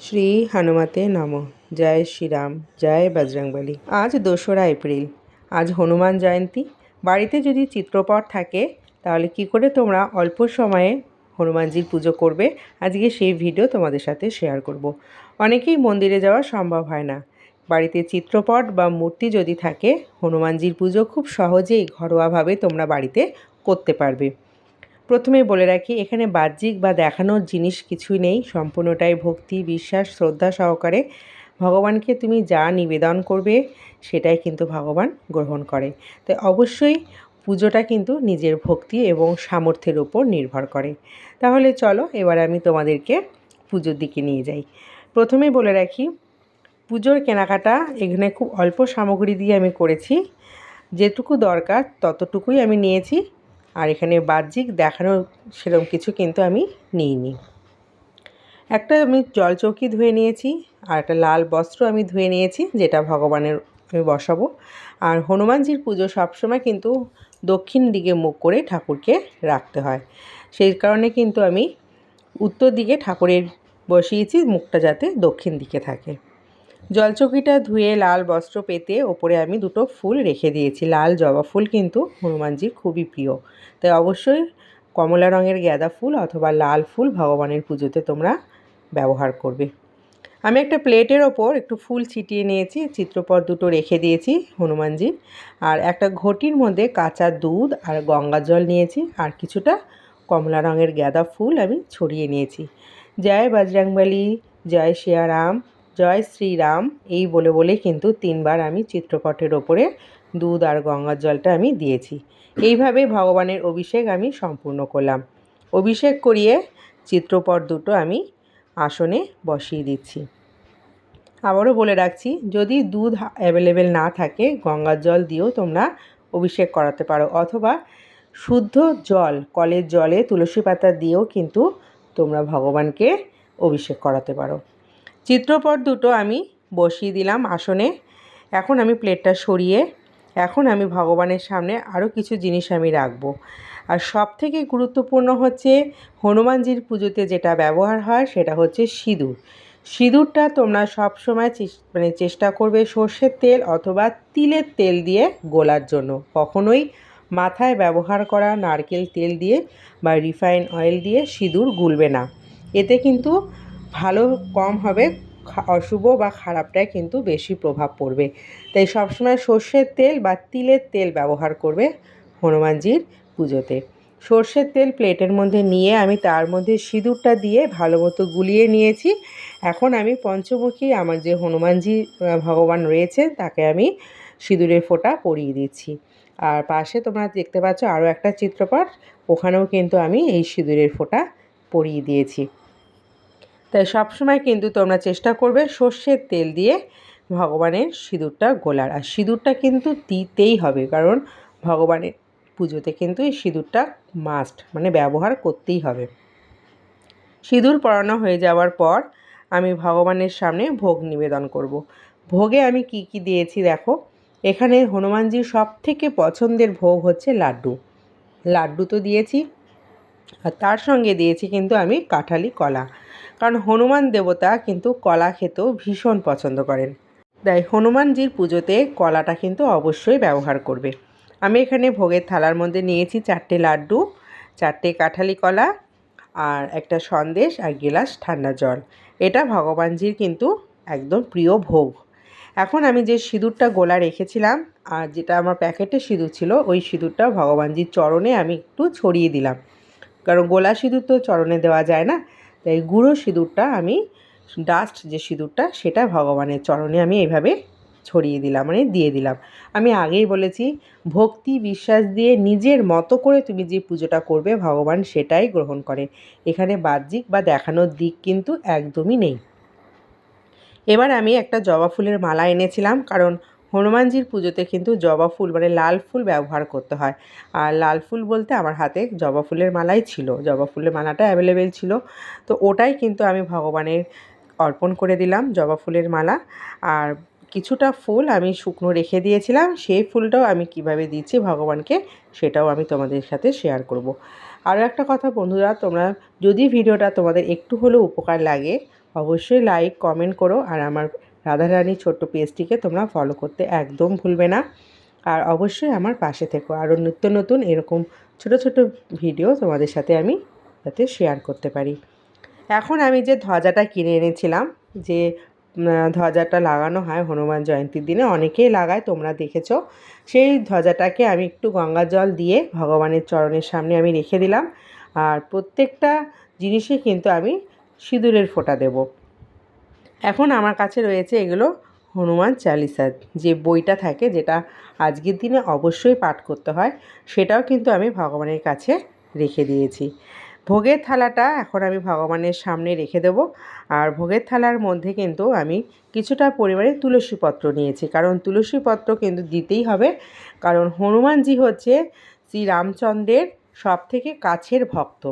শ্রী হনুমতে নমঃ। জয় শ্রীরাম, জয় বজরংবলী। আজ 2রা এপ্রিল। আজ হনুমান জয়ন্তী। বাড়িতে যদি চিত্রপট থাকে তাহলে কি করে তোমরা অল্প সময়ে হনুমানজির পুজো করবে, আজকে সেই ভিডিও তোমাদের সাথে শেয়ার করব। অনেকেই মন্দিরে যাওয়া সম্ভব হয় না। বাড়িতে চিত্রপট বা মূর্তি যদি থাকে, হনুমানজির পুজো খুব সহজেই ঘরোয়াভাবে তোমরা বাড়িতে করতে পারবে। প্রথমে বলে রাখি, এখানে বাহ্যিক বা দেখানোর জিনিস কিছুই নেই। সম্পূর্ণটাই ভক্তি, বিশ্বাস, শ্রদ্ধা সহকারে ভগবানকে তুমি যা নিবেদন করবে সেটাই কিন্তু ভগবান গ্রহণ করে। তাই অবশ্যই পুজোটা কিন্তু নিজের ভক্তি এবং সামর্থ্যের উপর নির্ভর করে। তাহলে চলো এবার আমি তোমাদেরকে পুজোর দিকে নিয়ে যাই। প্রথমে বলে রাখি, পুজোর কেনাকাটা এখানে খুব অল্প সামগ্রী দিয়ে আমি করেছি। যেটুকু দরকার ততটুকুই আমি নিয়েছি। আর এখানে বাহ্যিক দেখানোর সেরকম কিছু কিন্তু আমি নিইনি। একটা আমি জলচৌকি ধুয়ে নিয়েছি, আর একটা লাল বস্ত্র আমি ধুয়ে নিয়েছি, যেটা ভগবানের আমি বসাবো। আর হনুমানজির পুজো সবসময় কিন্তু দক্ষিণ দিকে মুখ করে ঠাকুরকে রাখতে হয়। সেই কারণে কিন্তু আমি উত্তর দিকে ঠাকুরের বসিয়েছি, মুখটা যাতে দক্ষিণ দিকে থাকে। জলচৌকিটা ধুয়ে লাল বস্ত্র পেতে ওপরে আমি 2টো ফুল রেখে দিয়েছি। লাল জবা ফুল কিন্তু হনুমানজির খুবই প্রিয়, তাই অবশ্যই কমলা রঙের গাঁদা ফুল অথবা লাল ফুল ভগবানের পুজোতে তোমরা ব্যবহার করবে। আমি একটা প্লেটের ওপর একটু ফুল ছিটিয়ে নিয়েছি, চিত্রপট 2টো রেখে দিয়েছি হনুমানজির। আর একটা ঘটির মধ্যে কাঁচা দুধ আর গঙ্গা জল নিয়েছি, আর কিছুটা কমলা রঙের গাঁদা ফুল আমি ছড়িয়ে নিয়েছি। জয় বজরংবলী, জয় সিয়ারাম, জয় শ্রীরাম এই বলে বলে কিন্তু 3বার আমি চিত্রপটের ওপরে দুধ আর গঙ্গার জলটা আমি দিয়েছি। এইভাবে ভগবানের অভিষেক আমি সম্পূর্ণ করলাম। অভিষেক করিয়ে চিত্রপট 2টো আমি আসনে বসিয়ে দিচ্ছি। আবারও বলে রাখছি, যদি দুধ অ্যাভেলেবেল না থাকে গঙ্গার জল দিয়েও তোমরা অভিষেক করাতে পারো, অথবা শুদ্ধ জল, কলের জলে তুলসী পাতা দিয়েও কিন্তু তোমরা ভগবানকে অভিষেক করাতে পারো। চিত্রপট 2টো আমি বসিয়ে দিলাম আসনে। এখন আমি প্লেটটা সরিয়ে এখন আমি ভগবানের সামনে আরও কিছু জিনিস আমি রাখবো। আর সবথেকে গুরুত্বপূর্ণ হচ্ছে হনুমানজির পুজোতে যেটা ব্যবহার হয় সেটা হচ্ছে সিঁদুর। সিঁদুরটা তোমরা সবসময় চেষ্টা করবে সর্ষের তেল অথবা তিলের তেল দিয়ে গোলার জন্য। কখনোই মাথায় ব্যবহার করা নারকেল তেল দিয়ে বা রিফাইন অয়েল দিয়ে সিঁদুর গুলবে না। এতে কিন্তু ভালো কম হবে, অশুভ বা খারাপটায় কিন্তু বেশি প্রভাব পড়বে। তাই সবসময় সর্ষের তেল বা তিলের তেল ব্যবহার করবে হনুমানজির পুজোতে। সর্ষের তেল প্লেটের মধ্যে নিয়ে আমি তার মধ্যে সিঁদুরটা দিয়ে ভালো মতো গুলিয়ে নিয়েছি। এখন আমি পঞ্চমুখী আমার যে হনুমানজি ভগবান রয়েছে তাকে আমি সিঁদুরের ফোঁটা পরিয়ে দিচ্ছি। আর পাশে তোমরা দেখতে পাচ্ছ আরও একটা চিত্রপট, ওখানেও কিন্তু আমি এই সিঁদুরের ফোঁটা পরিয়ে দিয়েছি। তাই সবসময় কিন্তু তোমরা চেষ্টা করবে সর্ষের তেল দিয়ে ভগবানের সিঁদুরটা গোলার। আর সিঁদুরটা কিন্তু দিতেই হবে, কারণ ভগবানের পুজোতে কিন্তু এই সিঁদুরটা মাস্ট, মানে ব্যবহার করতেই হবে। সিঁদুর পরানো হয়ে যাওয়ার পর আমি ভগবানের সামনে ভোগ নিবেদন করব। ভোগে আমি কি কি দিয়েছি দেখো। এখানে হনুমানজির সবথেকে পছন্দের ভোগ হচ্ছে লাড্ডু। লাড্ডু তো দিয়েছি, আর তার সঙ্গে দিয়েছি কিন্তু আমি কাঁঠালি কলা, কারণ হনুমান দেবতা কিন্তু কলা খেতেও ভীষণ পছন্দ করেন। তাই হনুমানজির পুজোতে কলাটা কিন্তু অবশ্যই ব্যবহার করবে। আমি এখানে ভোগের থালার মধ্যে নিয়েছি 4টে লাড্ডু, 4টে কাঁঠালি কলা, আর একটা সন্দেশ আর গ্লাস ঠান্ডা জল। এটা ভগবানজির কিন্তু একদম প্রিয় ভোগ। এখন আমি যে সিঁদুরটা গোলা রেখেছিলাম আর যেটা আমার প্যাকেটে সিঁদুর ছিল, ওই সিঁদুরটা ভগবানজির চরণে আমি একটু ছড়িয়ে দিলাম, কারণ গোলা সিঁদুর তো চরণে দেওয়া যায় না। তাই গুঁড়ো সিঁদুরটা আমি, ডাস্ট যে সিঁদুরটা, সেটা ভগবানের চরণে আমি এইভাবে ছড়িয়ে দিলাম, মানে দিয়ে দিলাম। আমি আগেই বলেছি, ভক্তি বিশ্বাস দিয়ে নিজের মতো করে তুমি যে পুজোটা করবে ভগবান সেটাই গ্রহণ করে। এখানে বাহ্যিক বা দেখানোর দিক কিন্তু একদমই নেই। এবার আমি একটা জবা ফুলের মালা এনেছিলাম, কারণ হনুমানজির পুজোতে কিন্তু জবা ফুল মানে লাল ফুল ব্যবহার করতে হয়। আর লাল ফুল বলতে আমার হাতে জবা ফুলের মালাই ছিল, জবা ফুলের মালাটা অ্যাভেলেবেল ছিল, তো ওটাই কিন্তু আমি ভগবানের অর্পণ করে দিলাম, জবা ফুলের মালা। আর কিছুটা ফুল আমি শুকনো রেখে দিয়েছিলাম, সেই ফুলটাও আমি কিভাবে দিচ্ছি ভগবানকে সেটাও আমি তোমাদের সাথে শেয়ার করব। আরও একটা কথা বন্ধুরা, তোমরা যদি ভিডিওটা তোমাদের একটু হলেও উপকার লাগে, অবশ্যই লাইক কমেন্ট করো, আর আমার রাধারানী ছোট্ট পেজটিকে তোমরা ফলো করতে একদম ভুলবে না। আর অবশ্যই আমার পাশে থেকো, আরও নিত্য নতুন এরকম ছোট ছোট ভিডিও তোমাদের সাথে আমি যাতে শেয়ার করতে পারি। এখন আমি যে ধ্বজাটা কিনে এনেছিলাম, যে ধ্বজাটা লাগানো হয় হনুমান জয়ন্তীর দিনে, অনেকেই লাগায়, তোমরা দেখেছো। সেই ধ্বজাটাকে আমি একটু গঙ্গা জল দিয়ে ভগবানের চরণের সামনে আমি রেখে দিলাম। আর প্রত্যেকটা জিনিসে কিন্তু আমি সিঁদুরের ফোঁটা দেব। এখন আমার কাছে রয়েছে এগুলো হনুমান চালিসা, যে বইটা থাকে, যেটা আজকের দিনে অবশ্যই পাঠ করতে হয়, সেটাও কিন্তু আমি ভগবানের কাছে রেখে দিয়েছি। ভোগের থালাটা এখন আমি ভগবানের সামনে রেখে দেব। আর ভোগের থালার মধ্যে কিন্তু আমি কিছুটা পরিমাণে তুলসী পত্র নিয়েছি, কারণ তুলসী পত্র কিন্তু দিতেই হবে, কারণ হনুমানজি হচ্ছে শ্রী রামচন্দ্রের সবথেকে কাছের ভক্ত।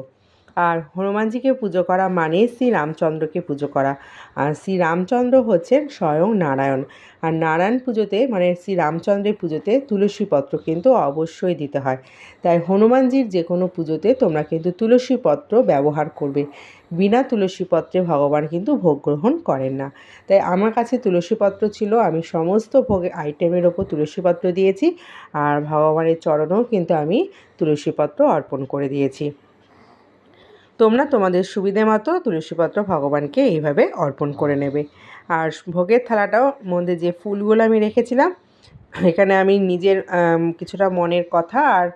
আর হনুমানজিকে পুজো করা মানে শ্রী রামচন্দ্রকে পুজো করা। আর শ্রী রামচন্দ্র হচ্ছেন স্বয়ং নারায়ণ। আর নারায়ণ পুজোতে মানে শ্রী রামচন্দ্রের পুজোতে তুলসী পত্র কিন্তু অবশ্যই দিতে হয়। তাই হনুমানজির যে কোনো পুজোতে তোমরা কিন্তু তুলসী পত্র ব্যবহার করবে। বিনা তুলসী পত্রে ভগবান কিন্তু ভোগ গ্রহণ করেন না। তাই আমার কাছে তুলসী পত্র ছিল, আমি সমস্ত ভোগের আইটেমের ওপর তুলসী পত্র দিয়েছি। আর ভগবানের চরণেও কিন্তু আমি তুলসী পত্র অর্পণ করে দিয়েছি। তোমরা তোমাদের সুবিধে মতো তুলসীপত্র ভগবানকে এইভাবে অর্পণ করে নেবে। আর ভোগের থালাটাও মধ্যে যে ফুলগুলো আমি রেখেছিলাম, এখানে আমি নিজের কিছুটা মনের কথা আর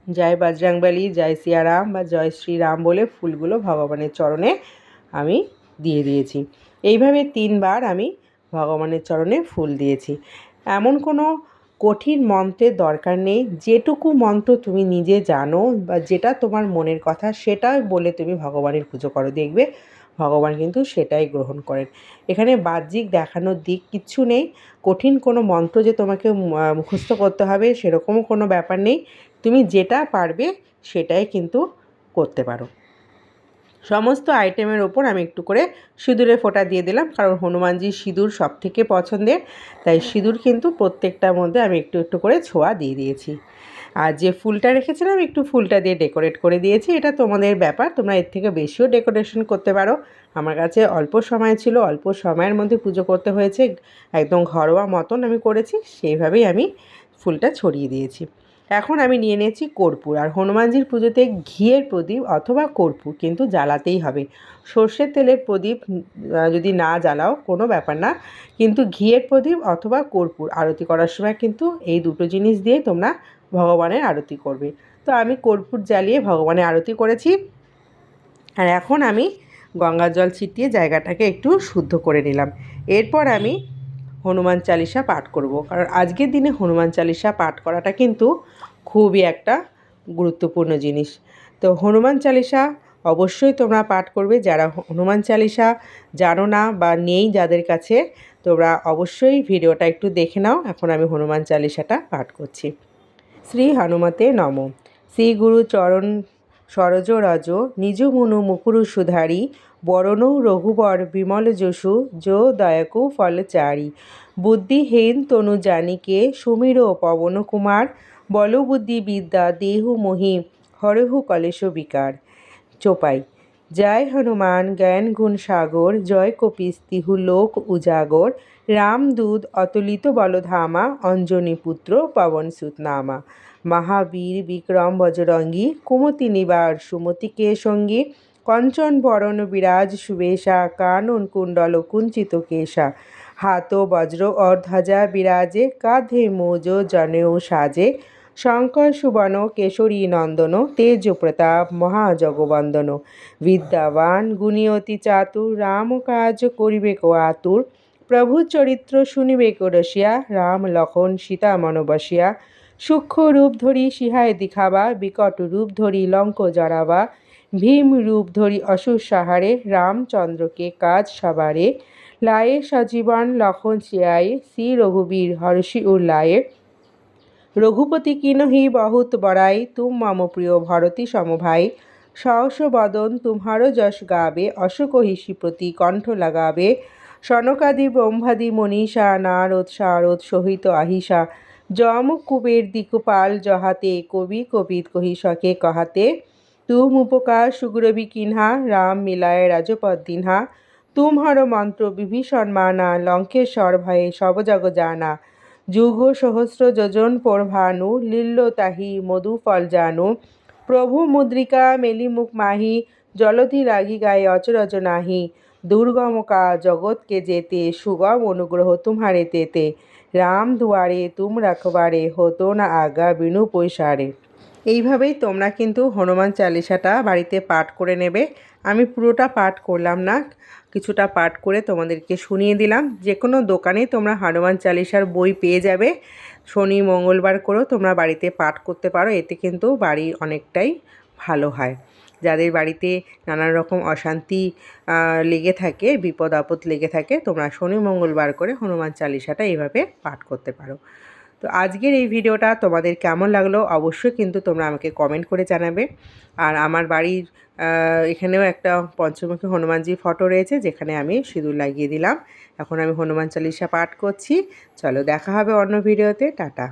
জয় বজরংবলী, জয় সিয়ারাম বা জয় শ্রীরাম বলে ফুলগুলো ভগবানের চরণে আমি দিয়ে দিয়েছি। এইভাবে 3বার আমি ভগবানের চরণে ফুল দিয়েছি। এমন কোনো কঠিন মন্ত্রের দরকার নেই, যেটুকু মন্ত্র তুমি নিজে জানো বা যেটা তোমার মনের কথা সেটা বলে তুমি ভগবানের পুজো করো, দেখবে ভগবান কিন্তু সেটাই গ্রহণ করেন। এখানে বাহ্যিক দেখানোর দিক কিচ্ছু নেই। কঠিন কোনো মন্ত্র যে তোমাকে মুখস্থ করতে হবে সেরকমও কোনো ব্যাপার নেই। তুমি যেটা পারবে সেটাই কিন্তু করতে পারো। সমস্ত আইটেমের ওপর আমি একটু করে সিঁদুরের ফোঁটা দিয়ে দিলাম, কারণ হনুমানজির সিঁদুর সবথেকে পছন্দের। তাই সিঁদুর কিন্তু প্রত্যেকটার মধ্যে আমি একটু একটু করে ছোঁয়া দিয়ে দিয়েছি। আর যে ফুলটা রেখেছিলাম একটু ফুলটা দিয়ে ডেকোরেট করে দিয়েছি। এটা তোমাদের ব্যাপার, তোমরা এর থেকে বেশিও ডেকোরেশন করতে পারো। আমার কাছে অল্প সময় ছিল, অল্প সময়ের মধ্যে পুজো করতে হয়েছে, একদম ঘরোয়া মতন আমি করেছি, সেইভাবেই আমি ফুলটা ছড়িয়ে দিয়েছি। এখন আমি নিয়ে নিয়েছি কর্পূর। আর হনুমানজির পুজোতে ঘিয়ের প্রদীপ অথবা কর্পূর কিন্তু জ্বালাতেই হবে। সর্ষের তেলের প্রদীপ যদি না জ্বালাও কোনো ব্যাপার না, কিন্তু ঘিয়ের প্রদীপ অথবা কর্পূর আরতি করার সময় কিন্তু এই দুটো জিনিস দিয়ে তোমরা ভগবানের আরতি করবে। তো আমি কর্পূর জ্বালিয়ে ভগবানের আরতি করেছি। আর এখন আমি গঙ্গার জল ছিটিয়ে জায়গাটাকে একটু শুদ্ধ করে নিলাম। এরপর আমি হনুমান চালিসা পাঠ করব, কারণ আজকের দিনে হনুমান চালিসা পাঠ করাটা কিন্তু খুবই একটা গুরুত্বপূর্ণ জিনিস। তো হনুমান চালিসা অবশ্যই তোমরা পাঠ করবে। যারা হনুমান চালিসা জানো না বা নেই যাদের কাছে, তোমরা অবশ্যই ভিডিওটা একটু দেখে নাও। এখন আমি হনুমান চালিসাটা পাঠ করছি। শ্রী হনুমতে নম। শ্রী গুরু চরণ সরজ রজ, নিজ মনু মুকুরু সুধারি, বরণৌ রঘুবর বিমল যশু, যো দয়াকু ফলচারি। বুদ্ধিহীন তনু জানিকে, সুমির পবন কুমার, বলবুদ্ধি বিদ্যা দেহু মহি, হরহু কলেশ বিকার। চোপাই। জয় হনুমান জ্ঞান গুণ সাগর, জয় কপিস তিহু লোক উজাগর, রামদূত অতুলিত বলধামা, অঞ্জনী পুত্র পবন সুত নামা। মহাবীর বিক্রম বজরঙ্গী, কুমতি নিবার সুমতি কে সঙ্গী, কঞ্চন বরণ বিরাজ সুবেশা, কানন কুণ্ডল কুঞ্চিত কেশা। হাত বজ্র ধ্বজা বিরাজে, কাঁধে মৌজ জনেও সাজে, শঙ্কর সুবর্ণ কেশরী নন্দন, তেজ প্রতাপ মহাজগবন্দন। বিদ্যাবান গুণী অতি চাতুর, রাম কাজ করিবে কো আতুর, প্রভু চরিত্র শুনিবে কো রসিয়া, রাম লক্ষণ সীতা মন বসিয়া। সূক্ষ্ম রূপ ধরি সিহায় দিখাবা, বিকট রূপ ধরি লঙ্ক জড়াবা, ভীম রূপ ধরি অসুর সাহারে, রামচন্দ্রকে কাজ সবারে। লায়ে সজীবন লক্ষণ সিয়ায়ে, শ্রী রঘুবীর হর্ষি উল্লায়ে। রঘুপতি কিনহি বহুত বড়াই, তুম মম প্রিয় ভরতি সমভাই। সহস বদন তুমহারো যশ গাবে, অশোক হিষি প্রতি কণ্ঠ লাগাবে। সনকাদি ব্রহ্মাদি মনীষা, নারদ শারদ সহিত আহিষা। যম কুবের দিকপাল জহাতে, কবি কবিত কহি সকে কহাতে। তুম উপকার সুগ্রবি কিন্হা, রাম মিলায় রাজপদ দিনহা। तुम्हारो মন্ত্র বিভীষণ মানা লঙ্কেশ্বর ভয়ে সব জগ জানা যুগ সহস্র যোজন পরভানু লীল্য তাহি মধু ফল জানু প্রভু মুদ্রিকা মেলি মুখ মাহি জলধি লাগি গায়ে অচরজ নাহি দুর্গম কা জগৎ কে যেতে সুগম অনুগ্রহ तुम्हारे तेते রাম দুয়ারে তুম রাখবারে হতো না আগা বিনু পৈসারে। এইভাবেই তোমরা কিন্তু হনুমান চালিসাটা বাড়িতে পাঠ করে নেবে। আমি পুরোটা পাঠ করলাম না, কিছুটা পাঠ করে তোমাদেরকে শুনিয়ে দিলাম। যে কোনো দোকানে তোমরা হনুমান চালিসার বই পেয়ে যাবে। শনি মঙ্গলবার করেও তোমরা বাড়িতে পাঠ করতে পারো, এতে কিন্তু বাড়ি অনেকটাই ভালো হয়। যাদের বাড়িতে নানান রকম অশান্তি লেগে থাকে, বিপদ আপদ লেগে থাকে, তোমরা শনি মঙ্গলবার করে হনুমান চালিসাটা এইভাবে পাঠ করতে পারো। তো আজকের এই ভিডিওটা তোমাদের কেমন লাগলো অবশ্যই কিন্তু তোমরা আমাকে কমেন্ট করে জানাবে। আর আমার বাড়ির এখানেও একটা পঞ্চমুখী হনুমানজির ফটো রয়েছে, যেখানে আমি সিঁদুর লাগিয়ে দিলাম। এখন আমি হনুমান চালিসা পাঠ করছি। চলো দেখা হবে অন্য ভিডিওতে। টাটা।